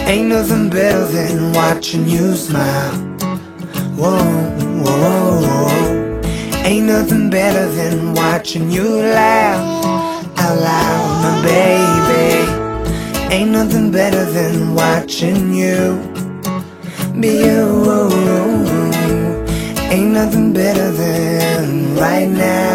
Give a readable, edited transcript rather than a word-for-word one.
Ain't nothing better than watching you smile. Whoa, whoa, whoa. Ain't nothing better than watching you laugh out loud, my baby. Ain't nothing better than watching you be you. Ain't nothing better than right now.